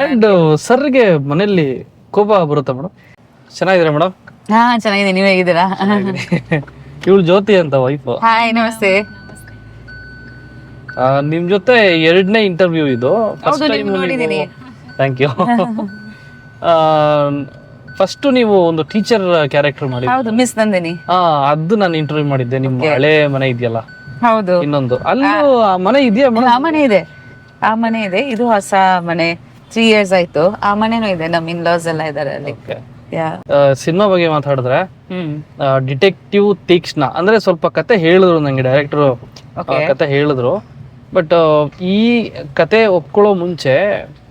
And ಸರ್ಗೆ ಮನೆಯಲ್ಲಿ ಕೋಪ ಬರುತ್ತಾ ಮೇಡಮ್? ಚೆನ್ನಾಗಿದ್ದೀರಾ ಮೇಡಮ್? ಹಾ ಚೆನ್ನಾಗಿದೆ, ನೀವ್ ಹೇಗಿದ್ದೀರಾ? ಇವಳು ಜ್ಯೋತಿ ಅಂತ ವೈಫ್. ಹಾಯ್ ನಮಸ್ತೆ. ನಿಮ್ ಜೊತೆ 2ನೇ ಇಂಟರ್ವ್ಯೂ ಇದು. ಹೌದು, ನಿಮ್ಗೆ ನೋಡಿದೀನಿ. Thank you. ಫಸ್ಟ್ ನೀವು ಒಂದು ಟೀಚರ್ ಕ್ಯಾರೆಕ್ಟರ್ ಮಾಡಿ. ಹೌದು, ಮಿಸ್ ನಂದಿನಿ. ಅದು ನಾನು ಇಂಟರ್ವ್ಯೂ ಮಾಡಿದ್ದೆ. ನಿಮ್ಮ ಹಳೆ ಮನೆ ಇದೆಯಲ್ಲ, ಹೌದು, ಇನ್ನೊಂದು ಅಲ್ಲೂ ಆ ಮನೆ ಇದೆಯಾ ಮೇಡಮ್? ಆ ಮನೆ ಇದೆ, ಆ ಮನೆ ಇದೆ. ಇದು ಹೊಸ ಮನೆ, 3 years ಆಯ್ತು. ಆ ಮನೆನೂ ಇದೆ, ನಮ್ ಇನ್ಲಾಸ್ ಎಲ್ಲ ಇದಾರೆ ಅಲ್ಲಿ. ಸಿನಿಮಾ ಬಗ್ಗೆ ಮಾತಾಡಿದ್ರೆ ಡಿಟೆಕ್ಟಿವ್ ತೀಕ್ಷ್ಣ ಅಂದ್ರೆ ಸ್ವಲ್ಪ ಕತೆ ಹೇಳಿದ್ರು ನಂಗೆ, ಡೈರೆಕ್ಟರ್ ಕತೆ ಹೇಳಿದ್ರು. ಬಟ್ ಈ ಕತೆ ಒಪ್ಕೊಳ್ಳೋ ಮುಂಚೆ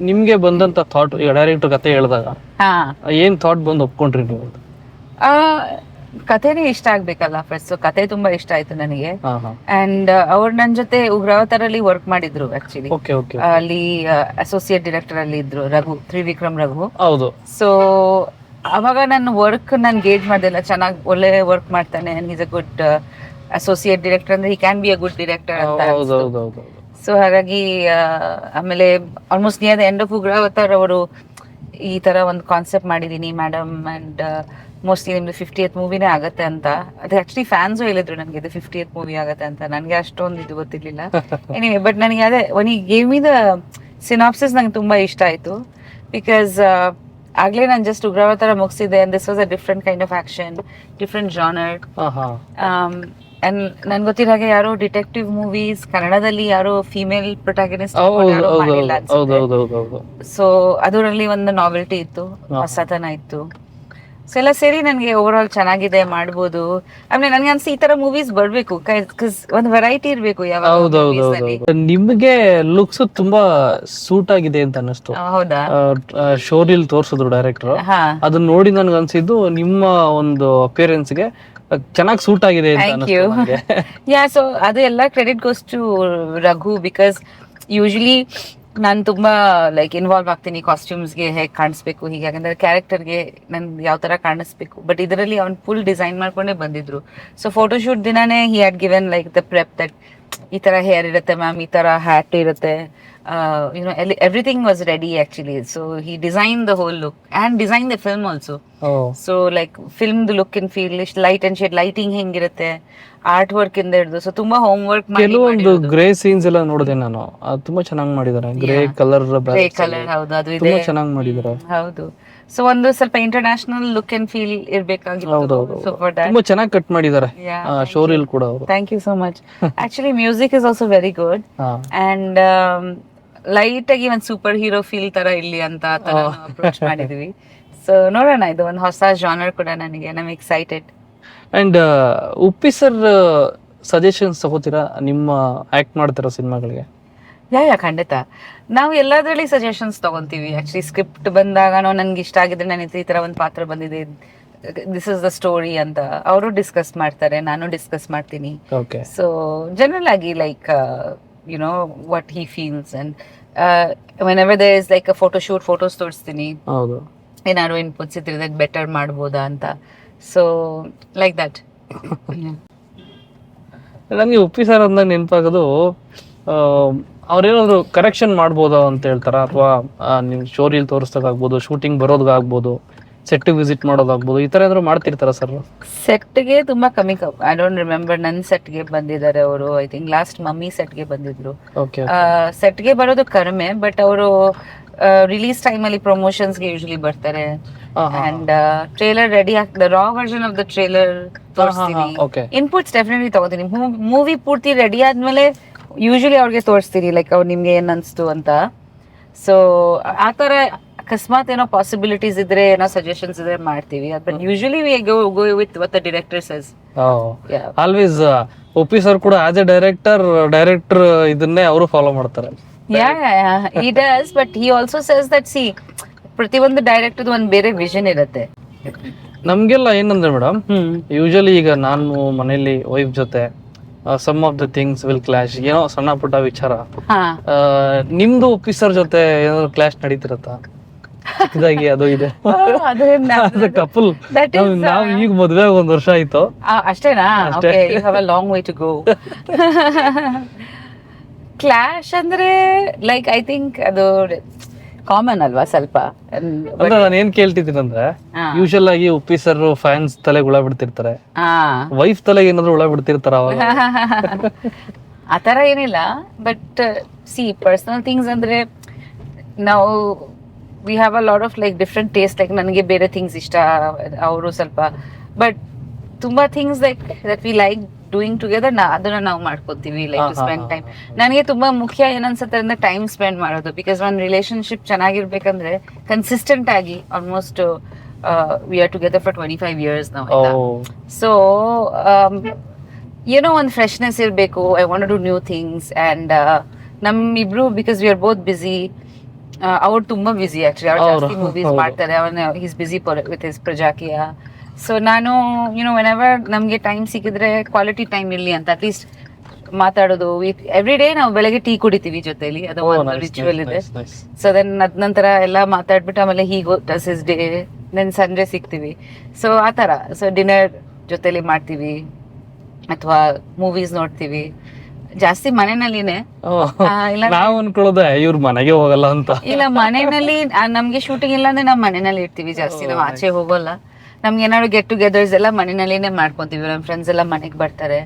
ನಿಮ್ಗೆ ಬಂದಂತ ಥಾಟ್, ಈಗ ಡೈರೆಕ್ಟರ್ ಕತೆ ಹೇಳಿದಾಗ ಏನ್ ಥಾಟ್ ಬಂದು ಒಪ್ಕೊಂಡ್ರಿ ನೀವು? ಕಥೆನೇ ಇಷ್ಟ ಆಗ್ಬೇಕಲ್ಲ ಫಸ್ಟ್. ಕತೆ ತುಂಬಾ ಇಷ್ಟ ಆಯ್ತು ನನಗೆ. ಅಂಡ್ ಅವ್ರು ನನ್ ಜೊತೆ ಉಗ್ರಾವತಾರಲ್ಲಿ ವರ್ಕ್ ಮಾಡಿದ್ರು ಆಕ್ಚುಲಿ. ಅಲ್ಲಿ ಅಸೋಸಿಯೇಟ್ ಡೈರೆಕ್ಟರ್ ಅಲ್ಲಿ ಇದ್ರು, ರಘು, ತ್ರಿವಿಕ್ರಮ್ ರಘು. ಹೌದು. ಸೊ ಅವಾಗ ನನ್ನ ವರ್ಕ್ ನನ್ ಗೇಜ್ ಮಾಡ್ದೆಲ್ಲ ಚೆನ್ನಾಗಿ, ಒಳ್ಳೆ ವರ್ಕ್ ಮಾಡ್ತಾನೆ, is a good associate director, ಅಂದ್ರೆ he can be a good director ಅಂತ. ಸೊ ಹಾಗಾಗಿ ಆಮೇಲೆ almost near the end of Ugravatar ಅವರು ಈ ತರ ಒಂದು ಕಾನ್ಸೆಪ್ಟ್ ಮಾಡಿದೀನಿ ಮೇಡಮ್, ಅಂಡ್ ಮೋಸ್ಟ್ಲಿ ನಿಮ್ದು 50th ಮೂವಿನೇ ಆಗತ್ತೆ ಅಂತ. ಅದು ಆಕ್ಚುಲಿ ಫ್ಯಾನ್ಸು ಹೇಳಿದ್ರು ನನಗೆ ಇದು 50th ಮೂವಿ ಆಗತ್ತೆ ಅಂತ. ನನಗೆ ಅಷ್ಟೊಂದು ಇದು ಗೊತ್ತಿರ್ಲಿಲ್ಲ. ಎನಿವೆ, ಬಟ್ ನನಗೆ ಅದೇ ಒನ್ ಈ ಗೇವ್ ಮಿ ದ ಸಿನಾಪ್ಸಿಸ್ ನಂಗೆ ತುಂಬಾ ಇಷ್ಟ ಆಯ್ತು. ಬಿಕಾಸ್ ಆಗ್ಲೇ ನಾನು ಜಸ್ಟ್ ಉಗ್ರಾವತಾರ ಮುಗಿಸಿದೆ, and this was a different kind of action, different genre. And ನನ್ ಗೊತ್ತಿರೋ ಹಾಗೆ ಯಾರೋ ಡಿಟೆಕ್ಟಿವ್ ಮೂವೀಸ್ ಕನ್ನಡದಲ್ಲಿ ಯಾರೋ ಫೀಮೇಲ್ ಪ್ರೊಟಾಗನಿಸ್ಟ್ ಮಾಡಿಲ್ಲ ಅನ್ಸುತ್ತೆ. ಸೊ ಅದರಲ್ಲಿ ಒಂದು ನಾವೆಲ್ಟಿ ಇತ್ತು, ಹೊಸತನ ಇತ್ತು. ಸೊ ಎಲ್ಲ ಸೇರಿ ನನ್ಗೆ ಓವರ್ ಆಲ್ ಚೆನ್ನಾಗಿದೆ, ಮಾಡ್ಬೋದು. ಆಮೇಲೆ ನನ್ಗೆ ಅನ್ಸಿ ಈ ತರ ಮೂವೀಸ್ ಬರ್ಬೇಕು, ಒಂದು ವೆರೈಟಿ ಇರ್ಬೇಕು. ನಿಮ್ಗೆ ಲುಕ್ಸ್ ತುಂಬಾ ಸೂಟ್ ಆಗಿದೆ ಅಂತ ಅನ್ನಿಸ್ತು. ಹೌದಾ? ಶೋರಿಲ್ ತೋರ್ಸಿದ್ರು ಡೈರೆಕ್ಟರ್, ಅದನ್ನ ನೋಡಿ ನನ್ಗೆ ಅನ್ಸಿದ್ದು ನಿಮ್ಮ ಒಂದು ಅಪಿಯರೆನ್ಸ್ ಗೆ ಚೆನ್ನಾಗಿ ಸೂಟ್ ಆಗಿದೆ ಅಂತ. ಯಾ, ಸೊ ಅದು ಎಲ್ಲ credit goes to Raghu. Because usually ನಾನು ತುಂಬಾ ಲೈಕ್ ಇನ್ವಾಲ್ವ್ ಆಗ್ತೀನಿ ಕಾಸ್ಟ್ಯೂಮ್ಸ್ಗೆ, ಹೇಗೆ ಕಾಣಿಸ್ಬೇಕು ಹೀಗೆ, ಯಾಕಂದ್ರೆ ಕ್ಯಾರೆಕ್ಟರ್ಗೆ ನನ್ ಯಾವ ತರ ಕಾಣಿಸ್ಬೇಕು. ಬಟ್ ಇದರಲ್ಲಿ ಅವ್ನು ಫುಲ್ ಡಿಸೈನ್ ಮಾಡ್ಕೊಂಡೇ ಬಂದಿದ್ರು. ಸೊ ಫೋಟೋಶೂಟ್ ದಿನಾನೇ he had given like the prep that ಈ ತರ ಹೇರ್ ಇರುತ್ತೆ ಮ್ಯಾಮ್, ಈ ತರ ಹ್ಯಾಟ್ ಇರುತ್ತೆ, everything was ready actually. So he designed the whole look and designed the film also. So like film the look and feel, light and shade, lighting ಹೆಂಗಿರುತ್ತೆ, art work ಇಂದ ಹಿಡಿದು. So ತುಂಬಾ home work ಮಾಡಿ ಕೆಲವೊಂದು grey scenes ಎಲ್ಲ ನೋಡಿದೆ ನಾನು, ಅದು ತುಂಬಾ ಚೆನ್ನಾಗಿ ಮಾಡಿದ್ದಾರೆ. ಗ್ರೇ ಕಲರ್, ಹೌದು, ಅದು ಇದೆ, ತುಂಬಾ ಚೆನ್ನಾಗಿ ಮಾಡಿದ್ದಾರೆ. ಹೌದು. ಸೊ ಒಂದು ಸ್ವಲ್ಪ ಇಂಟರ್ನ್ಯಾಷನಲ್ ಲುಕ್ ಅಂಡ್ ಫೀಲ್ ಇರ್ಬೇಕಾಗಿತ್ತು. ತುಂಬಾ ಚೆನ್ನಾಗಿ ಕಟ್ ಮಾಡಿದ್ದಾರೆ ಶೋರಿಲ್ ಕೂಡ ಅವರು. Thank you so much. Actually music is also very good, and light ಆಗಿ ಒಂದು ಸೂಪರ್ ಹೀರೋ ಫೀಲ್ ತರ ಇಲ್ಲಿ ಅಂತ ಅಪ್ರೋಚ್ ಮಾಡಿದ್ವಿ. ಸೊ ನೋಡೋಣ, ಇದು ಒಂದು ಹೊಸ ಜಾನರ್ ಕೂಡ ನನಗೆ, I am excited. And Uppi sir suggestions ತಗೋತೀರಾ ನಿಮ್ಮ ಆಕ್ಟ್ ಮಾಡ್ತಿರೋ ಸಿನಿಮಾಗಳಿಗೆ? ಯಾ ಖಂಡಿತ. ನಾವು ಎಲ್ಲದರಲ್ಲಿ ಸಜೆಷನ್ಸ್ ತಗೊಂತೀವಿ. ಆಕ್ಚುಲಿ ಸ್ಕ್ರಿಪ್ಟ್ ಬಂದಾಗ ನನ್ಗೆ ಇಷ್ಟ ಆಗಿದ್ರೆ, ನಾನು ಈ ತರ ಒಂದು ಪಾತ್ರ ಬಂದಿದೆ, ದಿಸ್ ಇಸ್ ದ ಸ್ಟೋರಿ ಅಂತ ಅವರು ಡಿಸ್ಕಸ್ ಮಾಡ್ತಾರೆ, ನಾನು ಡಿಸ್ಕಸ್ ಮಾಡ್ತೀನಿ. ಸೊ ಜನರಲ್ ಆಗಿ like you know what he feels, and whenever there is like a photo shoot, photos ತೋರಿಸ್ತೀನಿ, ಹೌದು, ಏನಾದ್ರು ಇನ್ಪುಟ್ಸ್ ಇದ್ರೆ that better ಮಾಡ್ಬೋದಾ ಅಂತ. So like that. ನನಗೆ ಉಪ್ಪಿ ಸರ್ ಅಂದಾಗ ನೆನಪಾಗೋದು, ಅವ್ರೇನಾದ್ರು ಕರೆಕ್ಷನ್ ಮಾಡ್ಬೋದಾ ಅಂತ ಹೇಳ್ತಾರ, ಅಥವಾ ನೀವು ಶೋರಿಯಲ್ಲಿ ತೋರಿಸ್ದಾಗ್ಬೋದು, ಶೂಟಿಂಗ್ ಬರೋದಾಗ್ಬೋದು, ಸೆಟ್ ವಿಸಿಟ್ ಮಾಡೋದಾಗ್ಬೋದು, ಈ ತರ ಏನಾದ್ರು ಮಾಡ್ತಿರ್ತಾರ ಸರ್? ಸೆಟ್ಗೆ ತುಂಬಾ ಕಮ್ಮಿ, ಐ ಡೋಂಟ್ ರಿಮೆಂಬರ್ ನನ್ನ ಸೆಟ್ಗೆ ಬಂದಿದ್ದಾರೆ ಅವರು. ಐ ಥಿಂಕ್ ಲಾಸ್ಟ್ ಮಮ್ಮಿ ಸೆಟ್ಗೆ ಬಂದಿದ್ರು. ಸೆಟ್ಗೆ ಬರೋದು ಕಡಿಮೆ, ಬಟ್ ಅವರು ರಿಲೀಸ್ ಟೈಮ್ ಅಲ್ಲಿ ಪ್ರಮೋಷನ್ಸ್ಗೆ ಯೂಶಲಿ ಬರ್ತಾರೆ. ಅಂಡ್ ಟ್ರೇಲರ್ ರೆಡಿ ಆಗ್ತದೆ, ರಾ ವರ್ಷನ್ ಆಫ್ ದ ಟ್ರೇಲರ್ ತೋರಿಸ್ತೀನಿ, ಇನ್ಪುಟ್ಸ್ ಡೆಫಿನೆಟ್ಲಿ ತಗೋತೀನಿ. ಮೂವಿ ಪೂರ್ತಿ ರೆಡಿ ಆದ್ಮೇಲೆ ಯೂಶಲಿ ಅವ್ರಿಗೆ ತೋರಿಸ್ತೀನಿ, ಲೈಕ್ ಅವ್ರು ನಿಮ್ಗೆ ಏನ್ ಅನ್ಸ್ತು ಅಂತ. ಸೊ ಆತರ ಅಕಸ್ಮಾತ್ ಏನೋ ಪಾಸಿಬಿಲಿಟೀಸ್ ಇದ್ರೆ, ಏನೋ ಸಜೆಷನ್ಸ್ ಇದ್ರೆ ಮಾಡ್ತೀವಿ. But usually we go with what the director says. Always Uppi sir ಕೂಡ ಆಸ್ ಎ ಡೈರೆಕ್ಟರ್ ಇದನ್ನೇ ಅವರು ಫಾಲೋ ಮಾಡ್ತಾರೆ. he does, but he also says that see, ಪ್ರತಿಯೊಂದು ಡೈರೆಕ್ಟರ್ ಒಂದು ಬೇರೆ ವಿಷನ್ ಇರುತ್ತೆ. ನಮ್ಗೆಲ್ಲ ಏನಂದ್ರೆ ಮೇಡಮ್, ಯೂಶಲಿ ಈಗ ನಾನು ಮನೇಲಿ ವೈಫ್ ಜೊತೆ some of the things will clash, ಏನೋ ಸಣ್ಣ ಪುಟ್ಟ ವಿಚಾರ. ನಿಮ್ದು ಉಪ್ಪಿ ಸರ್ ಜೊತೆ ಏನಾದ್ರು ಕ್ಲಾಶ್ ನಡೀತಿರತ್ತಾ ಚಿಕ್ಕದಾಗಿ? ಅದು ಇದೆ ಕಪಲ್, ನಾವ್ ಈಗ ಮದ್ವೆ 1 ವರ್ಷ ಆಯ್ತು ಅಷ್ಟೇನಾ? Okay, you have a long way to go. Clash ಅಂದ್ರೆ ಲೈಕ್ ಐ ಥಿಂಕ್ ಅದು ಕಾಮನ್ ಅಲ್ವಾ ಸ್ವಲ್ಪ. ಅಂದ್ರೆ ನಾನು ಏನ್ ಕೇಳ್ತಿದ್ದೀನಿ ಅಂದ್ರೆ ಯೂಶಲ್ ಆಗಿ ಉಪ್ಪಿ ಸರ್ ಫ್ಯಾನ್ಸ್ ತಲೆಗೆ ಹುಳ ಬಿಡ್ತಿರ್ತಾರೆ, ವೈಫ್ ತಲೆಗೆ ಏನಾದ್ರು ಹುಳ ಬಿಡ್ತಿರ್ತಾರ ಅವಾಗ? ಆತರ ಏನಿಲ್ಲ, ಬಟ್ ಸಿ ಪರ್ಸನಲ್ ಥಿಂಗ್ಸ್ ಅಂದ್ರೆ ನಾವು we have a lot of like different taste. Like ನನಗೆ ಬೇರೆ ಥಿಂಗ್ಸ್ ಇಷ್ಟ, ಅವರು ಸ್ವಲ್ಪ, ಬಟ್ ತುಂಬಾ things like that we like doing together ಅದನ್ನ ನಾವು ಮಾಡ್ಕೋತೀವಿ, ಲೈಕ್ ಟು ಸ್ಪೆಂಡ್ ಟೈಮ್. ನನಗೆ ತುಂಬಾ ಮುಖ್ಯ ಏನನ್ಸುತ್ತೆ ಅಂದ್ರೆ ಟೈಮ್ ಸ್ಪೆಂಡ್ ಮಾಡೋದು. ಬಿಕಾಸ್ ಒಂದು ರಿಲೇಶನ್ಶಿಪ್ ಚೆನ್ನಾಗಿರ್ಬೇಕಂದ್ರೆ ಕನ್ಸಿಸ್ಟೆಂಟ್ ಆಗಿ almost we are together for 25 years ನಾವು. ಸೊ ಏನೋ ಒಂದು ಫ್ರೆಶ್ನೆಸ್ ಇರಬೇಕು. I want to do new things and ನಮ್ಮಿಬ್ರು because we are both busy. ಅವ್ರು ತುಂಬಾ ಬಿಸಿ ಆಕ್ಚುಲಿ, ಅವ್ರು ಜಾಸ್ತಿ ಮೂವೀಸ್ ಮಾಡ್ತಾರೆ. ಅವನ is busy with his Prajakiya. So ನಾನು ವೆನೆವರ್ ನಮ್ಗೆ ಟೈಮ್ ಸಿಕ್ಕಿದ್ರೆ ಕ್ವಾಲಿಟಿ ಟೈಮ್ ಇರ್ಲಿ ಅಂತ ಅಟ್ಲೀಸ್ಟ್ ಮಾತಾಡೋದು. ಎವ್ರಿ ಡೇ ನಾವು ಬೆಳಗ್ಗೆ ಟೀ ಕುಡಿತೀವಿ ಜೊತೆಲಿ, ಅದು ಒಂದು ರಿಚುವಲ್ ಇದೆ. ಸೊ ದೆನ್ ಅದ್ ನಂತರ ಎಲ್ಲ ಮಾತಾಡ್ಬಿಟ್ಟು ಆಮೇಲೆ ಹೀಗೋ ಡಸ್ ಇಸ್ ಡೇ, ದೆನ್ ಸಂಜೆ ಸಿಗ್ತೀವಿ. ಸೊ ಆ ತರ. ಸೊ ಡಿನ್ನರ್ ಜೊತೆಲಿ ಮಾಡ್ತೀವಿ ಅಥವಾ ಮೂವೀಸ್ ನೋಡ್ತೀವಿ. ಜಾಸ್ತಿ ಮನೆಯಲ್ಲಿನೇ. ನಾವು ಅನ್ಕೊಳ್ಳೋದೆ ಇವ್ರ ಮನೆಗೆ ಹೋಗಲ್ಲ ಅಂತ. ಇಲ್ಲ, ಮನೆಯಲ್ಲಿ ನಮ್ಗೆ ಶೂಟಿಂಗ್ ಇಲ್ಲ ಅಂದ್ರೆ ನಾವು ಮನೆಯಲ್ಲಿ ಇರ್ತೀವಿ ಜಾಸ್ತಿ, ನಾವು ಆಚೆ ಹೋಗಲ್ಲ. ನಮ್ಗೆ ಏನಾದ್ರು ಗೆಟ್ ಟುಗೆದರ್ಸ್ ಎಲ್ಲ ಮನೆಯಲ್ಲಿನೇ ಮಾಡ್ಕೊಂತೀವಿ. ನಮ್ಮ ಫ್ರೆಂಡ್ಸ್ ಎಲ್ಲ ಮನೆಗೆ ಬರ್ತಾರೆ.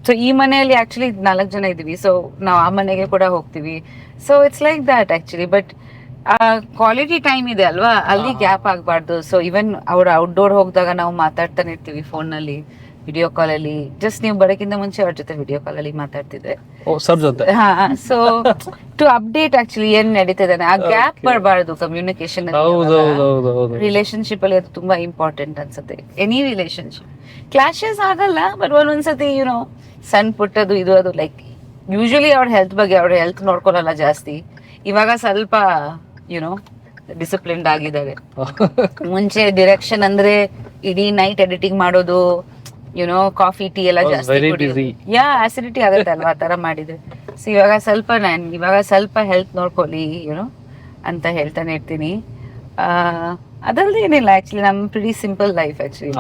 ಸೊ ಈ ಮನೆಯಲ್ಲಿ ಆಕ್ಚುಲಿ 4 ಜನ ಇದೀವಿ. ಸೊ ನಾವು ಆ ಮನೆಗೆ ಕೂಡ ಹೋಗ್ತೀವಿ. So it's like that actually. But quality time ಇದೆ ಅಲ್ವಾ, ಅಲ್ಲಿ ಗ್ಯಾಪ್ ಆಗ್ಬಾರ್ದು. ಸೊ ಈವನ್ ಅವ್ರು ಔಟ್ಡೋರ್ ಹೋಗಿದಾಗ ನಾವು ಮಾತಾಡ್ತಾನೆ ಇರ್ತೀವಿ ಫೋನಲ್ಲಿ, ವಿಡಿಯೋ ಕಾಲ್ ಅಲ್ಲಿ. ಜಸ್ಟ್ ನೀವು ಬರೋಕ್ಕಿಂತ ಮುಂಚೆ ಅವ್ರ ಜೊತೆ ವಿಡಿಯೋ ಕಾಲ್ ಅಲ್ಲಿ ಮಾತಾಡ್ತಿದ್ದೆ ಸರ್ ಜೊತೆ. ಸೊ ಟು ಅಪ್ಡೇಟ್ ಆಕ್ಚುಲಿ ಏನ್ ನಡೀತಿದೆ, ಆ ಗ್ಯಾಪ್ ಬರಬಾರ್ದು ಕಮ್ಯುನಿಕೇಶನ್ ರಿಲೇಶನ್ಶಿಪ್ ಅಲ್ಲಿ. ಅದು ತುಂಬಾ ಇಂಪಾರ್ಟೆಂಟ್ ಅನ್ಸುತ್ತೆ. ಎನಿ ರಿಲೇಶನ್ಶಿಪ್ ಕ್ಲಾಶಸ್ ಆಗಲ್ಲ, ಬಟ್ ಒಂದೊಂದ್ಸತಿ ಸಣ್ಣ ಪುಟ್ಟದು ಇದು ಅದು. ಲೈಕ್ ಯೂಶಲಿ ಅವ್ರ ಹೆಲ್ತ್ ಬಗ್ಗೆ, ಅವ್ರ ಹೆಲ್ತ್ ನೋಡ್ಕೊಳಲ್ಲ ಜಾಸ್ತಿ. ಇವಾಗ ಸ್ವಲ್ಪ ಡಿಸಿಪ್ಲಿನ್ಡ್ ಆಗಿದ್ದಾರೆ. ಮುಂಚೆ ಡಿರೆಕ್ಷನ್ ಅಂದ್ರೆ ಇಡೀ ನೈಟ್ ಎಡಿಟಿಂಗ್ ಮಾಡೋದು, ಕಾಫಿ ಟೀ ಎಲ್ಲ ಜಾಸ್ತಿ, ಆಸಿಡಿಟಿ ಆಗುತ್ತೆ ಅಲ್ವಾ ಆ ತರ ಮಾಡಿದ್ರೆ. ಸೊ ಇವಾಗ ಸ್ವಲ್ಪ ಹೆಲ್ತ್ ನೋಡ್ಕೊಳ್ಳಿ ಅಂತ ಹೇಳ್ತಾನೆ ಇರ್ತೀನಿ. ಅದಲ್ದೇ ಏನಿಲ್ಲ ಆಕ್ಚುಲಿ, ನಮ್ pretty simple life actually.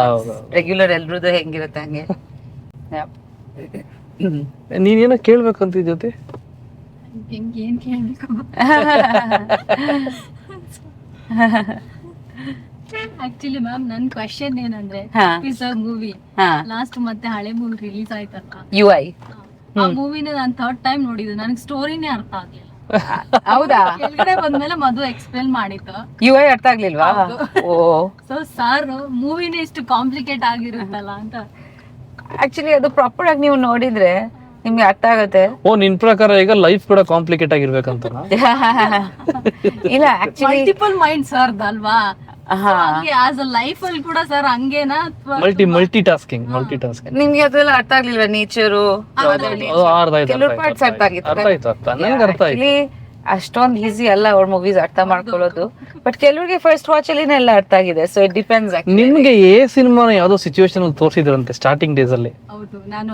Regular ಎಲ್ರದ್ದು ಹೆಂಗಿರುತ್ತೆ ಹಂಗೆ. ನೀನೇನೋ ಕೇಳ್ಬೇಕಂತ ಜೊತೆ ಏನ್ ಕೇಳ್ಬೇಕು? ಆಕ್ಚುಲಿ ಮ್ಯಾಮ್ ನನ್ ಕ್ವಶನ್ ಏನಂದ್ರೆ, ಮೂವಿ ಲಾಸ್ಟ್ ಮತ್ತೆ ಹಳೆ ಮೂವಿ ರಿಲೀಸ್ ಆಯ್ತಲ್ಲ UI, ಆ ಮೂವಿನ ನಾನ್ 3rd ಟೈಮ್ ನೋಡಿದ್ದು. ನನಗೆ ಸ್ಟೋರಿನೇ ಅರ್ಥ ಆಗ್ಲಿಲ್ಲ. ಹೌದಾ? ಕೆಳಗಡೆ ಬಂದ್ಮೇಲೆ ಮಧು ಎಕ್ಸ್ಪ್ಲೇನ್ ಮಾಡಿದ್ದು, UI ಅರ್ಥ ಆಗ್ಲಿಲ್ವಾ? ಓ, ಸೊ ಸಾರ್ ಮೂವಿನೇ ಇಷ್ಟು ಕಾಂಪ್ಲಿಕೇಟ್ ಆಗಿರುತ್ತಲ್ಲ ಅಂತ. ಆಕ್ಚುಲಿ ಅದು ಪ್ರಾಪರ್ ಆಗಿ ನೀವು ನೋಡಿದ್ರೆ ನಿಮ್ಗೆ ಅರ್ಥ ಆಗುತ್ತೆ. ಓ, ನಿನ್ ಪ್ರಕಾರ ಈಗ ಲೈಫ್ ಕೂಡ ಕಾಂಪ್ಲಿಕೇಟ್ ಆಗಿರ್ಬೇಕಂತ? ಇಲ್ಲ, ಆಕ್ಚುಲಿ ಮಲ್ಟಿಪಲ್ ಮೈಂಡ್ ಸರ್ ಅಲ್ವಾ, ಆಸ್ ಅ ಲೈಫ್ ಅಲ್ಲಿ ಕೂಡ ಸರ್ ಹಂಗೇನಾ? Multi tasking. ನಿಮ್ಗೆ ಅದೆಲ್ಲ ಅರ್ಥ ಆಗ್ಲಿಲ್ವಾ? ನೇಚರು ಕೆಲವು ಪಾರ್ಟ್ಸ್ ಅರ್ಥ ಆಗಿತ್ತು. ಅಷ್ಟೊಂದ್ ಈಸಿ ಅಲ್ಲ ಅವ್ರ ಮೂವೀಸ್ ಅರ್ಥ ಮಾಡ್ಕೊಳ್ಳೋದು, ಬಟ್ ಕೆಲವರಿಗೆ ಫಸ್ಟ್ ವಾಚ್ ಅಲ್ಲಿ ಎಲ್ಲ ಅರ್ಥ ಆಗಿದೆ. So it depends. ನಿಮ್ಗೆ ಸಿನಿಮಾನ ಯಾವ್ದೋ ಸಿಚುವೇಶನ್ ಅಲ್ಲಿ ತೋರಿಸಿದ್ರಂತೆ ಸ್ಟಾರ್ಟಿಂಗ್ ಡೇಸ್ ಅಲ್ಲಿ? ಹೌದು, ನಾನು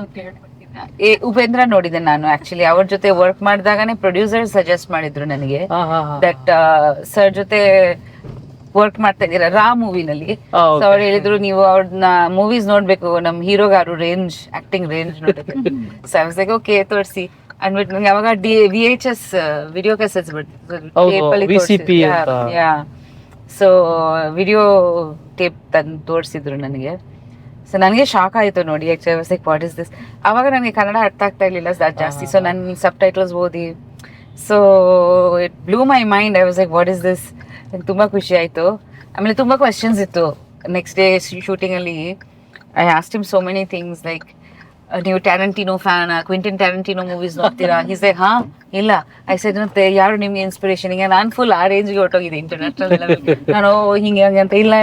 ಉಪೇಂದ್ರ ನೋಡಿದೆ ನಾನು. ಆಕ್ಚುಲಿ ಅವ್ರ ಜೊತೆ ವರ್ಕ್ ಮಾಡಿದಾಗನೇ ಪ್ರೊಡ್ಯೂಸರ್ ಸಜೆಸ್ಟ್ ಮಾಡಿದ್ರು ನನಗೆ ದಟ್ ಸರ್ ಜೊತೆ ವರ್ಕ್ ಮಾಡ್ತಾ ಇದೀರಾ ರಾ ಮೂವಿನಲ್ಲಿ. ಸೊ ಅವ್ರು ಹೇಳಿದ್ರು ನೀವು ಅವ್ರನ್ನ ಮೂವೀಸ್ ನೋಡ್ಬೇಕು, ನಮ್ ಹೀರೋಗಾರು ರೇಂಜ್, ಆಕ್ಟಿಂಗ್ ರೇಂಜ್ ನೋಡ್ಬೇಕು. So I was like okay ತೋರಿಸಿ ಅಂದ್ಬಿಟ್ಟು ನಂಗೆ ಅವಾಗ VHS ವಿಡಿಯೋ ಕ್ಯಾಸೆಟ್ಸ್ VCP ಅಂತ. ಸೊ ವಿಡಿಯೋ ಟೇಪ್ ತಂದು ತೋರಿಸಿದ್ರು ನನಗೆ. ಸೊ ನನಗೆ ಶಾಕ್ ಆಯ್ತು ನೋಡಿ. Actually was like what is this. ಅವಾಗ ನನಗೆ ಕನ್ನಡ ಅರ್ಥ ಆಗ್ತಾ ಇರ್ಲಿಲ್ಲ ಜಾಸ್ತಿ. ಸೊ ನಾನು ಸಬ್ ಟೈಟಲ್ಸ್ ಓದಿ, so it blue my mind. I was like what is this. ನಂಗೆ ತುಂಬಾ ಖುಷಿ ಆಯ್ತು. ಆಮೇಲೆ ತುಂಬಾ ಕ್ವೆಶನ್ಸ್ ಇತ್ತು ನೆಕ್ಸ್ಟ್ ಡೇ ಶೂಟಿಂಗ್ ಅಲ್ಲಿ. I asked him so many things like, ನೀವು ಟ್ಯಾರಂಟಿನೋ ಫ್ಯಾನ್, ಕ್ವಿಂಟಿನ್ ಟ್ಯಾರಂಟಿನೋ ಮೂವೀಸ್ ನೋಡ್ತೀರಾ? ಈಸ್ ಲೈಕ್ ಹಾ ಇಲ್ಲ. ಐ ಸೆಡ್ ಮತ್ತೆ ಯಾರು ನಿಮ್ಗೆ ಇನ್ಸ್ಪಿರೇಷನ್? ಈಗ ನಾನು ಫುಲ್ ಆ ರೇಂಜ್ಗೆ ಹೊರಟೋಗಿದೆ ಇಂಟರ್ನ್ಯಾಷನಲ್ ಲೆವೆಲ್. ನಾನು ಹಿಂಗೆ ಹಂಗೆ ಅಂತ ಇಲ್ಲ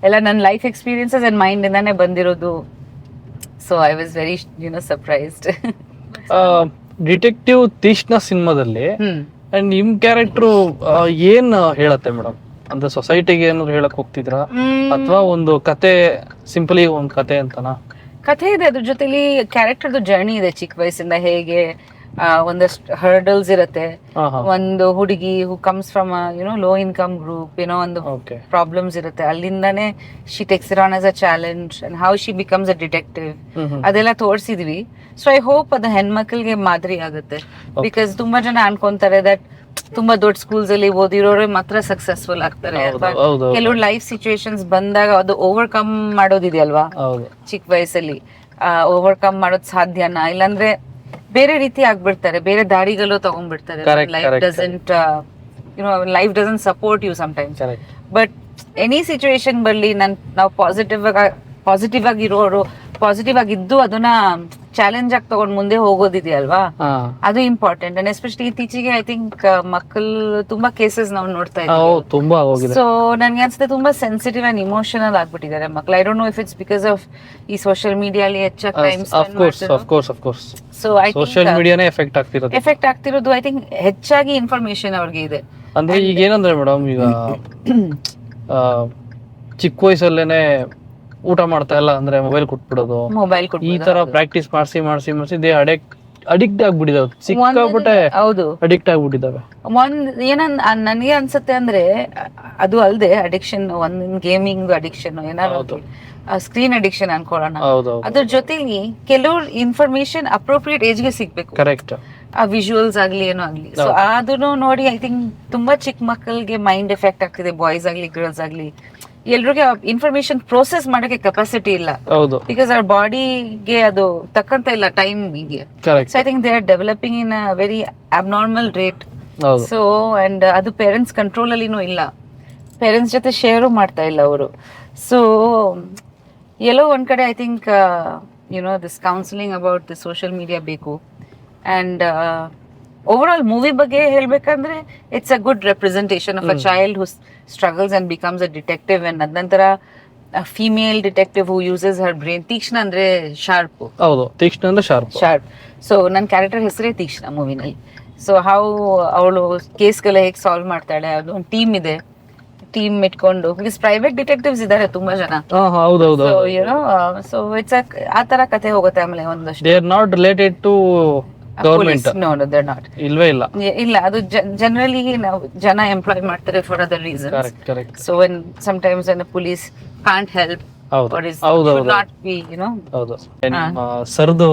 ಎಲ್ಲ ನನ್ನ ಲೈಫ್ ಎಕ್ಸ್ಪೀರಿಯನ್ಸಸ್ ಅಂಡ್ ಮೈಂಡ್ ಇಂದಾನೆ ಬಂದಿರೋದು. So I was very surprised. Detective Teekshna ಸಿನಿಮಾದಲ್ಲಿ ನಿಮ್ ಕ್ಯಾರೆಕ್ಟರ್ ಏನ್ ಹೇಳತ್ತೆ ಮೇಡಮ್? ಅಂದ್ರೆ ಸೊಸೈಟಿಗೆ ಏನಾದ್ರು ಹೇಳಕ್ ಹೋಗ್ತಿದ್ರಾ ಅಥವಾ ಒಂದು ಕತೆ, ಸಿಂಪಲಿ ಒಂದ್ ಕತೆ ಅಂತನಾ? ಕಥೆ ಇದೆ, ಅದ್ರ ಜೊತೆಲಿ ಕ್ಯಾರೆಕ್ಟರ್ದು ಜರ್ನಿ ಇದೆ. ಚಿಕ್ಕ ವಯಸ್ಸಿಂದ ಹೇಗೆ ಒಂದಷ್ಟು ಹರ್ಡಲ್ಸ್ ಇರುತ್ತೆ. ಒಂದು ಹುಡುಗಿ who comes from low income group, ಒಂದು ಪ್ರಾಬ್ಲಮ್ಸ್ ಇರುತ್ತೆ. ಅಲ್ಲಿಂದಾನೇ she takes it on as a challenge and how she becomes a detective. ಅದೆಲ್ಲ ತೋರಿಸಿದ್ವಿ. ಸೊ ಐ ಹೋಪ್ ಅದು ಹೆಣ್ಮಕ್ಳಿಗೆ ಮಾದರಿ ಆಗುತ್ತೆ. ಬಿಕಾಸ್ ತುಂಬಾ ಜನ ಅನ್ಕೊಂತಾರೆ ದಟ್ ತುಂಬಾ ದೊಡ್ಡ ಸ್ಕೂಲ್ಸ್ ಅಲ್ಲಿ ಓದಿರೋರೆ ಮಾತ್ರ ಸಕ್ಸಸ್ಫುಲ್ ಆಗ್ತಾರೆ ಅಲ್ವಾ? ಕೆಲವು ಲೈಫ್ ಸಿಚುವೇಶನ್ಸ್ ಬಂದಾಗ ಅದು ಓವರ್ಕಮ್ ಮಾಡೋದಿದೆಯಲ್ವಾ ಚಿಕ್ಕ ವಯಸ್ಸಲ್ಲಿ, ಓವರ್ಕಮ್ ಮಾಡೋದ್ ಸಾಧ್ಯನಾ, ಇಲ್ಲಾಂದ್ರೆ ಬೇರೆ ರೀತಿ ಆಗ್ಬಿಡ್ತಾರೆ, ಬೇರೆ ದಾರಿಗಳು ತಗೊಂಡ್ಬಿಡ್ತಾರೆ. Life doesn't support you sometimes. But any situation ಬರ್ಲಿ ನಾವು ಪಾಸಿಟಿವ್ ಆಗಿರೋರು, ಪಾಸಿಟಿವ್ ಆಗಿದ್ದು ಅದನ್ನ ಚಾಲೆಂಜ್ ಆಗಿ ತಗೊಂಡ್ ಮುಂದೆ ಹೋಗೋದಿದೆಯಲ್ವಾ, ಅದು ಇಂಪಾರ್ಟೆಂಟ್. ಅಂಡ್ ಎಸ್ಪೆಷಲಿ ಇತ್ತೀಚೆಗೆ ಐ ಥಿಂಕ್ ಮಕ್ಕಳು ತುಂಬಾ ಕೇಸಸ್ ನಾವು ನೋಡ್ತಾ ಇದ್ದೀವಿ. ಸೊ ನನ್ಗೆ ಅನ್ಸುತ್ತೆ ತುಂಬಾ ಸೆನ್ಸಿಟಿವ್ ಅಂಡ್ ಇಮೋಷನಲ್ ಆಗ್ಬಿಟ್ಟಿದ್ದಾರೆ ಮಕ್ಕಳು. I don't know if it's because of ಈ ಸೋಷಿಯಲ್ ಮೀಡಿಯಾಲಿ ಹೆಚ್ಚಾಗಿ ಟೈಮ್ ಸೊ ಐ ಸೋಷಿಯಲ್ ಮೀಡಿಯಾನೇ ಎಫೆಕ್ಟ್ ಆಗ್ತಿರೋದು. ಐ ಥಿಂಕ್ ಹೆಚ್ಚಾಗಿ ಇನ್ಫಾರ್ಮೇಶನ್ ಅವ್ರಿಗೆ ಇದೆ. ಅಂದ್ರೆ ಈಗ ಏನಂದ್ರೆ ಮೇಡಮ್, ಈಗ ಚಿಕ್ಕ ವಯಸ್ಸಲ್ಲೇನೆ ಊಟ ಮಾಡ್ತಾ ಇಲ್ಲ ಅಂದ್ರೆ ಮೊಬೈಲ್ ಕೊಟ್ಬಿಡೋದು, ಈ ತರ ಪ್ರಾಕ್ಟೀಸ್ ಮಾಡಿಸಿ ದೇ ಅಡಿಕ್ಟ್ ಆಗ್ಬಿಟ್ಟಿದಾವೆ, ಸಿಕ್ಕಾಪಟ್ಟೆ ಅಡಿಕ್ಟ್ ಆಗ್ಬಿಟ್ಟಿದಾವೆ. ನನಗೆ ಅನ್ಸುತ್ತೆ ಅಂದ್ರೆ ಅದು ಅಲ್ದೆ ಅಡಿಕ್ಷನ್, ಒಂದ್ ಗೇಮಿಂಗ್ ಅಡಿಕ್ಷನ್, ಏನಾದ್ರು ಸ್ಕ್ರೀನ್ ಅಡಿಕ್ಷನ್ ಅನ್ಕೊಳ್ಳೋಣ. ಅದ್ರ ಜೊತೆಲಿ ಕೆಲವ್ರು ಇನ್ಫಾರ್ಮೇಶನ್ ಅಪ್ರೋಪ್ರಿಯೇಟ್ ಏಜ್ಗೆ ಸಿಗ್ಬೇಕು, ಕರೆಕ್ಟ್, ಆ ವಿಜುವಲ್ಸ್ ಆಗ್ಲಿ ಏನೋ ಆಗ್ಲಿ. ಸೊ ಅದನ್ನು ನೋಡಿ ಐ ಥಿಂಕ್ ತುಂಬಾ ಚಿಕ್ಕ ಮಕ್ಕಳಿಗೆ ಮೈಂಡ್ ಎಫೆಕ್ಟ್ ಆಗ್ತಿದೆ, ಬಾಯ್ಸ್ ಆಗ್ಲಿ ಗರ್ಲ್ಸ್ ಆಗ್ಲಿ. ಎಲ್ರಿಗೆ ಇನ್ಫಾರ್ಮೇಶನ್ ಪ್ರೋಸೆಸ್ ಮಾಡಕ್ಕೆ ಕೆಪಾಸಿಟಿ ಇಲ್ಲ, ಬಿಕಾಸ್ ಅವ್ರ ಬಾಡಿಗೆ ಅದು ತಕ್ಕಂತ ಇಲ್ಲ ಟೈಮ್ಗೆ. So I think they are developing in a very abnormal rate. So and ಅದು ಪೇರೆಂಟ್ಸ್ ಕಂಟ್ರೋಲ್ ಅಲ್ಲಿನೂ ಇಲ್ಲ, ಪೇರೆಂಟ್ಸ್ ಜೊತೆ ಶೇರು ಮಾಡ್ತಾ ಇಲ್ಲ ಅವರು. ಸೊ ಎಲ್ಲೋ ಒಂದ್ ಕಡೆ I think this counselling about the social media ಬೇಕು. ಅಂಡ್ ಓವರ್ ಆಲ್ ಮೂವಿ ಬಗ್ಗೆ ಹೇಳ್ಬೇಕಂದ್ರೆ it's a good representation of a child who struggles and becomes a detective. And ಅದ ನಂತರ ಫೀಮೇಲ್ ಡಿಟೆಕ್ಟಿವ್ ಹೂ ಯೂಸಸ್ ಹರ್ ಬ್ರೈನ್. ತೀಕ್ಷ್ಣ ಅಂದ್ರೆ sharp. ತೀಕ್ಷ್ಣ ಅಂದ್ರೆ sharp. So ನನ್ನ character ಹೆಸರೇ ತೀಕ್ಷ್ಣ ಮೂವಿನಲ್ಲಿ. So how ಅವಳು ಕೇಸ್ಗೆಲ್ಲ ಹೇಗೆ ಸಾಲ್ವ್ ಮಾಡ್ತಾಳೆ, ಅದು ಒಂದು ಟೀಮ್ ಇದೆ, ಟೀಮ್ ಇಟ್ಕೊಂಡು, ಬಿಕಾಸ್ ಪ್ರೈವೇಟ್ ಡಿಟೆಕ್ಟಿವ್ಸ್ ಇದ್ದಾರೆ ತುಂಬಾ ಜನ. ಸೊ ಇಟ್ಸ್ ಆ ತರ ಕತೆ ಹೋಗುತ್ತೆ. ಆಮೇಲೆ ಒಂದಷ್ಟು they are not related to government. No, they're not. ಇಲ್ವೇ ಇಲ್ಲ. ಇಲ್ಲ, ಅದು ಜನರಲಿ ನಾವು ಜನ ಎಂಪ್ಲಾಯ್ ಮಾಡ್ತಾರೆ for other reasons. So when sometimes when the police can't help or is should not be, ಸರ್ದು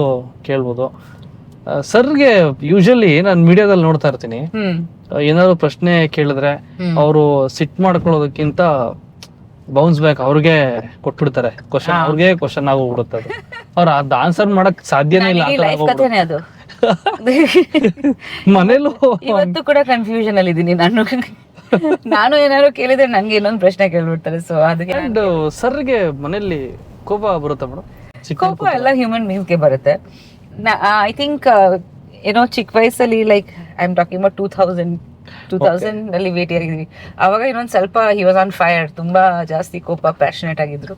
ಕೇಳ್ಬೋದು. ಸರ್ಗೆ ಯೂಶಲಿ ನಾನು ಮೀಡಿಯಾದಲ್ಲಿ ನೋಡ್ತಾ ಇರ್ತೀನಿ, ಏನಾದ್ರು ಪ್ರಶ್ನೆ ಕೇಳಿದ್ರೆ ಅವರು ಸಿಟ್ ಮಾಡ್ಕೊಳ್ಳೋದಕ್ಕಿಂತ ಬೌನ್ಸ್ ಬ್ಯಾಕ್ ಅವ್ರಿಗೆ ಕೊಟ್ಬಿಡ್ತಾರೆ ಕ್ವಶನ್, ಅವ್ರಿಗೆ ಕ್ವಶನ್ ಆಗೋಗ್ಬಿಡುತ್ತೆ. ಅದು ಅವ್ರ ಅದ್ ಆನ್ಸರ್ ಮಾಡಕ್ ಸಾಧ್ಯನೇ ಇಲ್ಲ. ಅದು ಮನೇಲೂ ಇವತ್ತು ಕೂಡ ಕನ್ಫ್ಯೂಷನ್ ಅಲ್ಲಿ ಇದೀನಿ ನಾನು ಏನಾದ್ರು ಕೇಳಿದ್ರೆ ನಂಗೆ ಇನ್ನೊಂದು ಪ್ರಶ್ನೆ ಕೇಳ್ಬಿಡ್ತಾರೆ. ಸೊ ಅದಕ್ಕೆ ಸರ್ಗೆ ಮನೇಲಿ ಕೋಪ ಬರುತ್ತೆ ಮೇಡಮ್? ಕೋಪ ಎಲ್ಲ ಹ್ಯೂಮನ್ ಬೀಯಿಂಗ್ಸ್ ಗೆ ಬರುತ್ತೆ. ಐ ಥಿಂಕ್ ಚಿಕ್ಕ ವಯಸ್ಸಲ್ಲಿ like I am talking about 2000 ಅಲ್ಲಿ ವೇಟ್ ಆಗಿದ್ವಿ. ಅವಾಗ ಇನ್ನೊಂದ್ ಸ್ವಲ್ಪ ಹಿ ವಾಸ್ ಆನ್ ಫೈರ್, ತುಂಬಾ ಜಾಸ್ತಿ ಕೋಪ, ಪ್ಯಾಷನೇಟ್ ಆಗಿದ್ರು.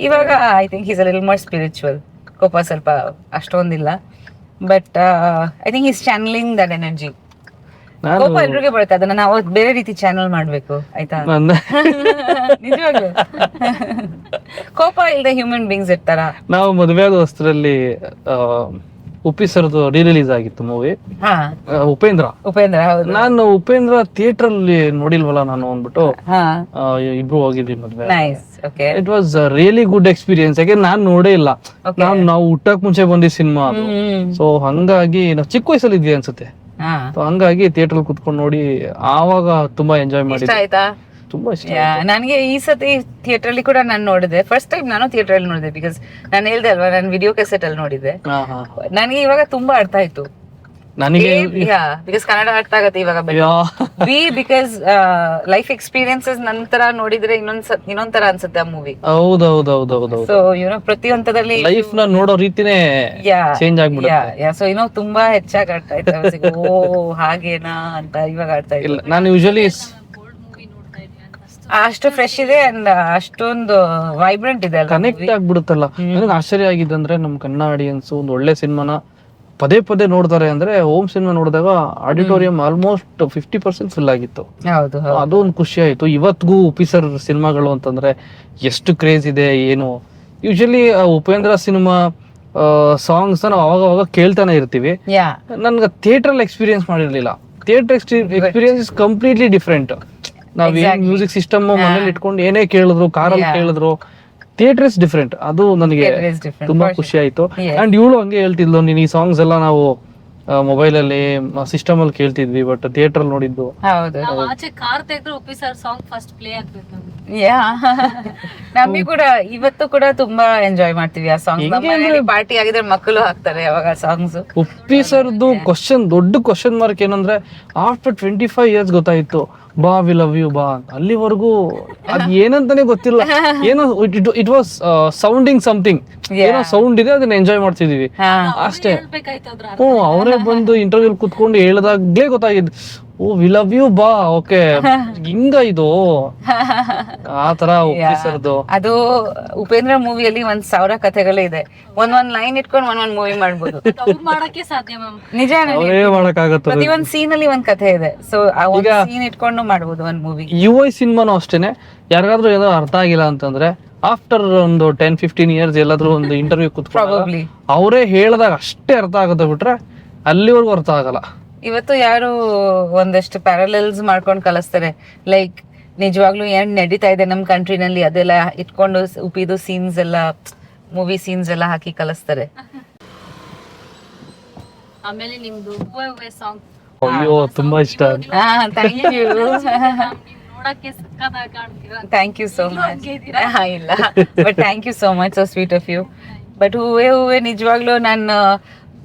ಇವಾಗ I think is a little more spiritual. ಕೋಪ ಸ್ವಲ್ಪ ಅಷ್ಟೊಂದಿಲ್ಲ, but I think is channelling that energy. ಕೋಪ ಎಲ್ರಿಗೆ ಬರುತ್ತೆ, ಅದನ್ನ ನಾವು ಬೇರೆ ರೀತಿ ಚಾನಲ್ ಮಾಡ್ಬೇಕು, ಆಯ್ತಾ? ನಿಜವಾಗ್ಲು ಕೋಪ ಇಲ್ಲದೆ ಹ್ಯೂಮನ್ ಬೀಯಿಂಗ್ಸ್ ಇರ್ತಾರ? ನಾವು ಮದುವೆ ಆದ ವಸ್ತ್ರದಲ್ಲಿ ಉಪ್ಪಿ ಸರ್ದು ರಿಲೀಸ್ ಆಗಿತ್ತು ಮೂವಿ, ಉಪೇಂದ್ರ. ನಾನು ಉಪೇಂದ್ರ ಥಿಯೇಟರ್ ಅಲ್ಲಿ ನೋಡಿಲ್ವಲ್ಲ ನಾನು ಅಂದ್ಬಿಟ್ಟು ಇಬ್ರು ಹೋಗಿದ್ವಿ ಮದ್ವೆ. It was really good experience. ಯಾಕೆ ನಾನ್ ನೋಡೇ ಇಲ್ಲ, ನಾವು ಹುಟ್ಟಕ್ ಮುಂಚೆ ಬಂದಿದ್ ಸಿನಿಮಾ ಅದು. ಸೊ ಹಂಗಾಗಿ ನಾವು ಚಿಕ್ಕ ವಯಸ್ಸಲ್ಲಿ ಇದ್ವಿ ಅನ್ಸುತ್ತೆ. ಹಂಗಾಗಿ ಥಿಯೇಟರ್ ಕುತ್ಕೊಂಡು ನೋಡಿ ಆವಾಗ ತುಂಬಾ ಎಂಜಾಯ್ ಮಾಡಿದ್ವಿ. ತುಂಬಾ ಇಷ್ಟ. ನನಗೆ ಈ ಸತಿ ಥಿಯೇಟರ್ ಅಲ್ಲಿ ಕೂಡ ನಾನು ನೋಡಿದೆ. ಫಸ್ಟ್ ಟೈಮ್ ನಾನು ಥಿಯೇಟರ್ ಅಲ್ಲಿ ನೋಡಿದೆ, ಬಿಕಾಸ್ ನಾನು ಹೇಳ್ದೆ ಅಲ್ವಾ, ನಾನು ವಿಡಿಯೋ ಕ್ಯಾಸೆಟ್ ಅಲ್ಲಿ ನೋಡಿದ್ದೆ. ನನಗೆ ಇವಾಗ ತುಂಬಾ ಅರ್ಥ ಆಯ್ತು ನನಗೆ, ಬಿಕಾಸ್ ಕನ್ನಡ ಅರ್ಥ ಆಗತ್ತೆ ಇವಾಗ. ಬಿಕಾಸ್ ಲೈಫ್ ಎಕ್ಸ್ಪೀರಿಯನ್ಸಸ್ ನಂತರ ನೋಡಿದ್ರೆ ಇನ್ನೊಂದ್ ತರ ಅನ್ಸುತ್ತೆ ಆ ಮೂವಿ. ಹೌದೌದೌದೌದು. ಸೊ ಪ್ರತಿ ಹಂತದಲ್ಲಿ ಲೈಫ್ ನ ನೋಡೋ ರೀತಿನೇ ಚೇಂಜ್ ಆಗ್ಬಿಡುತ್ತೆ. ಸೊ ತುಂಬಾ ಹೆಚ್ಚಾಗಿ ಅರ್ಥ ಆಯ್ತು. ಓ ಹಾಗೇನಾ ಅಂತ ಇವಾಗ ಅರ್ಥ ಆಯ್ತು. ನಾನು ಯೂಶಲಿ ಅಷ್ಟು ಫ್ರೆಶ್ ಇದೆ ಅಂಡ್ ಅಷ್ಟೊಂದು ವೈಬ್ರೆಂಟ್ ಇದೆ, ಕನೆಕ್ಟ್ ಆಗ್ಬಿಡುತ್ತಲ್ಲ. ನನಗೆ ಆಶ್ಚರ್ಯ ಆಗಿದ್ದಂದ್ರೆ ನಮ್ ಕನ್ನಡ ಆಡಿಯನ್ಸ್ ಒಂದು ಒಳ್ಳೆ ಸಿನಿಮಾನ ಪದೇ ಪದೇ ನೋಡ್ತಾರೆ. ಅಂದ್ರೆ ಹೋಮ್ ಸಿನಿಮಾ ನೋಡಿದಾಗ ಆಡಿಟೋರಿಯಂ ಆಲ್ಮೋಸ್ಟ್ 50% ಫುಲ್ ಆಗಿತ್ತು. ಅದು ಒಂದು ಖುಷಿ ಆಯ್ತು. ಇವತ್ತಿಗೂ ಉಪಿ ಸರ್ ಸಿನಿಮಾಗಳು ಅಂತಂದ್ರೆ ಎಷ್ಟು ಕ್ರೇಜ್ ಇದೆ ಏನು. ಯೂಶಲಿ ಉಪೇಂದ್ರ ಸಿನಿಮಾ ಸಾಂಗ್ಸ್ ನಾವು ಅವಾಗ ಕೇಳ್ತಾನೆ ಇರ್ತೀವಿ. ನನ್ಗೆ ಥಿಯೇಟರ್ ಎಕ್ಸ್ಪೀರಿಯನ್ಸ್ ಮಾಡಿರ್ಲಿಲ್ಲ. Theatre experience is completely different. ನಾವ್ ಏನ್ ಮ್ಯೂಸಿಕ್ ಸಿಸ್ಟಮ್ ಮನೇಲಿ ಇಟ್ಕೊಂಡು ಏನೇ ಕೇಳಿದ್ರು, ಕಾರಲ್ಲಿ ಕೇಳಿದ್ರು, ಥಿಯೇಟರ್ ಇಸ್ ಡಿಫ್ರೆಂಟ್. ಅದು ನನಗೆ ತುಂಬಾ ಖುಷಿ ಆಯ್ತು. ಅಂಡ್ ಇವಳು ಹಂಗೆ ಹೇಳ್ತಿದ್ಲು, ನೀನ್ ಈ ಸಾಂಗ್ಸ್ ಎಲ್ಲ ನಾವು ಮೊಬೈಲ್ ಅಲ್ಲಿ ಸಿಸ್ಟಮ್ ಅಲ್ಲಿ ಕೇಳ್ತಿದ್ವಿ, ಬಟ್ ಥಿಯೇಟರ್ ನೋಡಿದ್ದು. ಹೌದು. ನಾವು ಆಚೆ ಕಾರ್ ತೆಗೆದ್ರೆ Uppi sir song first play ಆಗ್ಬೇಕು ನಮ್ಗೆ. ಯಾ ನಮಗೆ ಕೂಡ ಇವತ್ತು ಕೂಡ ತುಂಬಾ ಎಂಜಾಯ್ ಮಾಡ್ತೀವಿ ಆ ಸಾಂಗ್ಸ್. ಪಾರ್ಟಿ ಆಗಿದ್ರೆ ಮಕ್ಕಳು ಹಾಕ್ತಾರೆ ಅವಾಗ ಸಾಂಗ್ಸ್. ಉಪ್ಪಿ ಸರ್ದು ದೊಡ್ಡ ಕ್ವಶನ್ ಮಾರ್ಕ್ ಏನಂದ್ರೆ ಆಫ್ಟರ್ 25 years ಗೊತ್ತಾಯ್ತು ಬಾ ವಿ ಲವ್ ಯು ಬಾ ಅಂತ. ಅಲ್ಲಿವರೆಗೂ ಅದ್ ಏನಂತಾನೆ ಗೊತ್ತಿಲ್ಲ, ಏನೋ ಇಟ್ ವಾಸ್ ಸೌಂಡಿಂಗ್ ಸಮಥಿಂಗ್, ಏನೋ ಸೌಂಡ್ ಇದೆ, ಅದನ್ನ ಎಂಜಾಯ್ ಮಾಡ್ತಿದೀವಿ ಅಷ್ಟೇ. ಹೇಳ್ಬೇಕಾಯ್ತು ಅದ್ರ ಅವರೇ ಬಂದು ಇಂಟರ್ವ್ಯೂ ಕುತ್ಕೊಂಡು ಹೇಳ್ದಾಗ್ಲೇ ಗೊತ್ತಾಗಿದ್ದು, ಓ ವಿ ಲವ್ ಯು ಬಾ, ಓಕೆ ಹಿಂಗ ಇದು ಆ ತರ ಉಪ್ಪಿ ಸರ್ದು. ಅದು ಉಪೇಂದ್ರ ಮೂವಿಯಲ್ಲಿ 1,000 ಕಥೆಗಳು ಇದೆ. ಒಂದ್ ಲೈನ್ ಇಟ್ಕೊಂಡು ಒಂದ್ ಮೂವಿ ಮಾಡ್ಬೋದು. ಅವ್ರು ಮಾಡಕ್ಕೆ ಸಾಧ್ಯ ಮ್ಯಾಮ್. ನಿಜ, ಅವರೇ ಮಾಡಕ್ಕಾಗತ್ತ. ಪ್ರತಿ ಒಂದ್ ಸೀನ್ ಅಲ್ಲಿ ಒಂದ್ ಕಥೆ ಇದೆ. ಸೊ ಆ ಒಂದ್ ಸೀನ್ ಇಟ್ಕೊಂಡು ಮಾಡ್ಬೋದು ಒಂದ್ ಮೂವಿ. UI ಸಿನಿಮಾನು ಅಷ್ಟೇನೆ, ಯಾರಿಗಾದ್ರೂ ಏನೋ ಅರ್ಥ ಆಗಿಲ್ಲ ಅಂತಂದ್ರೆ ಆಫ್ಟರ್ ಒಂದು 10-15 years ಎಲ್ಲಾದ್ರೂ ಒಂದು ಇಂಟರ್ವ್ಯೂ ಕುತ್ಕೊಂಡು ಅವರೇ ಹೇಳ್ದಾಗ ಅಷ್ಟೇ ಅರ್ಥ ಆಗುತ್ತೆ, ಬಿಟ್ರೆ ಅಲ್ಲಿವರೆಗೂ ಅರ್ಥ ಆಗಲ್ಲ. ಇವತ್ತು ಯಾರು ಒಂದಷ್ಟು ಪ್ಯಾರಲಲ್ಸ್ ಮಾಡ್ಕೊಂಡು ಕಲಿಸ್ತಾರೆ, ಲೈಕ್ ನಿಜವಾಗ್ಲೂ ಏನ್ ನಡೀತಾ ಇದೆ ನಮ್ ಕಂಟ್ರಿನಲ್ಲಿ ಅದೆಲ್ಲ ಇಟ್ಕೊಂಡು ಉಪಿದು ಸೀನ್ಸ್ ಎಲ್ಲ, ಮೂವಿ ಸೀನ್ಸ್ ಎಲ್ಲ ಹಾಕಿ ಕಲಿಸ್ತಾರೆ. ಆಮೇಲೆ ನಿಮ್ದು ಹೂವೆ ಸಾಂಗ್ ಅಯ್ಯೋ ತುಂಬಾ ಇಷ್ಟ. ಥ್ಯಾಂಕ್ ಯು, ನೋಡಕ್ಕೆ ಸಕ್ಕತ್ತಾಗಿ ಕಾಣ್ತೀರಾ. Thank you so much. ಇಲ್ಲ but thank you so much, so sweet of you. But ಹೂವೆ ನಿಜವಾಗ್ಲೂ ನಾನು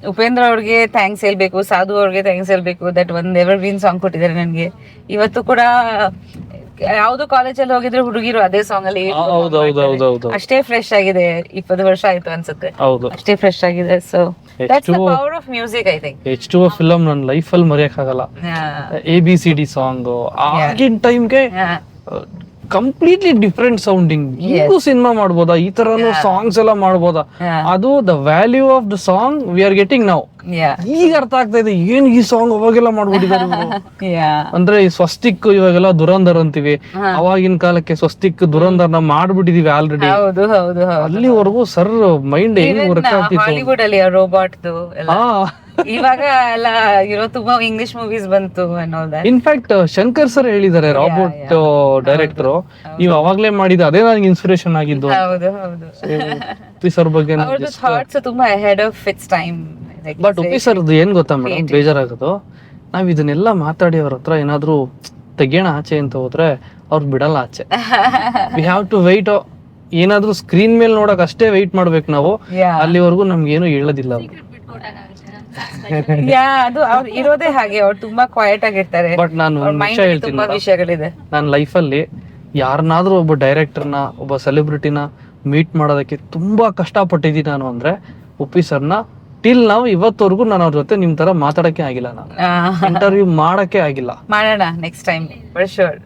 ಉಪೇಂದ್ರ ಅವ್ರಿಗೆ ಥ್ಯಾಂಕ್ಸ್ ಹೇಳ್ಬೇಕು, ಸಾಧು ಅವ್ರಿಗೆ ಥ್ಯಾಂಕ್ಸ್ ಹೇಳ್ಬೇಕು. ದಟ್ ಒಂದ್ ಎವರ್ ಗ್ರೀನ್ ಸಾಂಗ್ ಕೊಟ್ಟಿದ್ದಾರೆ ನನಗೆ. ಇವತ್ತು ಕೂಡ ಯಾವ್ದು ಕಾಲೇಜಲ್ಲಿ ಹೋಗಿದ್ರೆ ಹುಡುಗಿರು ಅದೇ ಸಾಂಗ್ ಅಲ್ಲಿ ಅಷ್ಟೇ ಫ್ರೆಶ್ ಆಗಿದೆ. 20 ವರ್ಷ ಆಯ್ತು ಅನ್ಸುತ್ತೆ, ಅಷ್ಟೇ ಫ್ರೆಶ್ ಆಗಿದೆ. So that's the power of music. I think H2O film ನನ್ನ ಲೈಫ್ ಅಲ್ಲಿ ಮರೆಯಕ್ಕಾಗಲ್ಲ. ABCD ಸಾಂಗ್ ಆಗಿನ ಟೈಮ್ಗೆ ಕಂಪ್ಲೀಟ್ಲಿ ಡಿಫ್ರೆಂಟ್ ಸೌಂಡಿಂಗ್. ಈಗೂ ಸಿನಿಮಾ ಮಾಡ್ಬೋದಾ, ಈ ತರನು ಸಾಂಗ್ಸ್ ಎಲ್ಲ ಮಾಡ್ಬೋದಾ? ಅದು the value of the song we are getting now. ಈಗ ಅರ್ಥ ಆಗ್ತಾ ಇದೆ ಏನ್ ಈ ಸಾಂಗ್ ಅವಾಗೆಲ್ಲ ಮಾಡ್ಬಿಟ್ಟಿದ್ದಾರೆ ಅಂದ್ರೆ. ಈ ಸ್ವಸ್ತಿಕ್ ಇವಾಗೆಲ್ಲ ದುರಂಧರ್ ಅಂತೀವಿ, ಅವಾಗಿನ ಕಾಲಕ್ಕೆ ಸ್ವಸ್ತಿಕ್ ದುರಂಧರ್ನ ಮಾಡ್ಬಿಟ್ಟಿದೀವಿ ಆಲ್ರೆಡಿ. ಅಲ್ಲಿವರೆಗೂ ಸರ್ ಮೈಂಡ್ ಹೆಂಗ್ ವರ್ಕ್ ಆಗ್ತಿತ್ತು. ಹಾಲಿವುಡ್ ಅಲ್ಲಿ ರೋಬೋಟ್ ಇವಾಗ ಎಲ್ಲ ಇರೋ ತುಂಬಾ ಇಂಗ್ಲಿಷ್ ಮೂವೀಸ್ ಬಂತು ಅನ್ನೋದ. ಇನ್ಫ್ಯಾಕ್ಟ್ ಶಂಕರ್ ಸರ್ ಹೇಳಿದ್ದಾರೆ, ರಾಬೋಟ್ ಡೈರೆಕ್ಟರ್, ನೀವು ಅವಾಗ್ಲೇ ಮಾಡಿದ ಅದೇ ನನಗೆ ಇನ್ಸ್ಪಿರೇಷನ್ ಆಗಿದ್ದು. ಉಪ್ಪಿ ಸರ್ ಬಗ್ಗೆ ಥಾಟ್ಸ್ ತುಂಬಾ ahead of it's time. But Uppi ಸರ್ದು ಏನ್ ಗೊತ್ತಾ ಮೇಡಮ್ ಬೇಜಾರಾಗೋದು, ನಾವ್ ಇದನ್ನೆಲ್ಲ ಮಾತಾಡಿ ಅವ್ರ ಹತ್ರ ಏನಾದ್ರು ತೆಗಿಯೋಣ ಆಚೆ ಅಂತ ಹೋದ್ರೆ ಅವ್ರು ಬಿಡಲ್ಲ ಆಚೆ. We have to wait. ಏನಾದ್ರೂ ಸ್ಕ್ರೀನ್ ಮೇಲೆ ನೋಡಕ್ ಅಷ್ಟೇ ವೆಯ್ಟ್ ಮಾಡ್ಬೇಕು ನಾವು, ಅಲ್ಲಿವರೆಗೂ ನಮ್ಗೆ ಏನು ಹೇಳೋದಿಲ್ಲ. ಅದು ಅವ್ರು ಇರೋದೇ ಹಾಗೆ, ಅವ್ರು ತುಂಬಾ ಕ್ವೈಟ್ ಆಗಿರ್ತಾರೆ. ಬಟ್ ನಾನು ವಿಷಯ ಹೇಳ್ತೀನಿ, ವಿಷಯಗಳಿದೆ ನನ್ನ ಲೈಫಲ್ಲಿ ಯಾರನ್ನಾದ್ರೂ ಒಬ್ಬ ಡೈರೆಕ್ಟರ್ನ, ಒಬ್ಬ ಸೆಲೆಬ್ರಿಟಿನ ಮೀಟ್ ಮಾಡೋದಕ್ಕೆ ತುಂಬಾ ಕಷ್ಟಪಟ್ಟಿದ್ದೀನಿ ನಾನು ಅಂದ್ರೆ ಉಪ್ಪಿ ಸರ್ನ. ಟಿಲ್ ನಾವು ಇವತ್ತವರೆಗೂ ನಾನು ಅವ್ರ ಜೊತೆ ನಿಮ್ ತರ ಮಾತಾಡಕ್ಕೆ ಆಗಿಲ್ಲ, ನಾನು ಇಂಟರ್ವ್ಯೂ ಮಾಡಕ್ಕೆ ಆಗಿಲ್ಲ. ಮಾಡೋಣ next time for sure,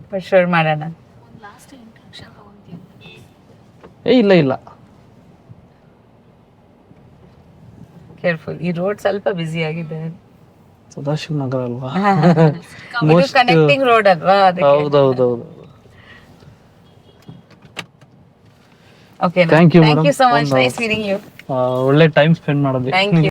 for sure ಮಾಡೋಣ. ಇಲ್ಲ ಕೇರ್ಫುಲ್, ಈ ರೋಡ್ ಸ್ವಲ್ಪ ಬಿಸಿ ಆಗಿದೆ. ಸದಾಶಿವ ನಗರ ಅಲ್ವಾ, ಕನೆಕ್ಟಿಂಗ್ ರೋಡ್ ಅಲ್ವಾ. ಹೌದೌದು. Okay, thank you so much. Nice meeting you. ಒಳ್ಳೆ ಟೈಮ್ ಸ್ಪೆಂಡ್ ಮಾಡಿದ್ವಿ. Thank you.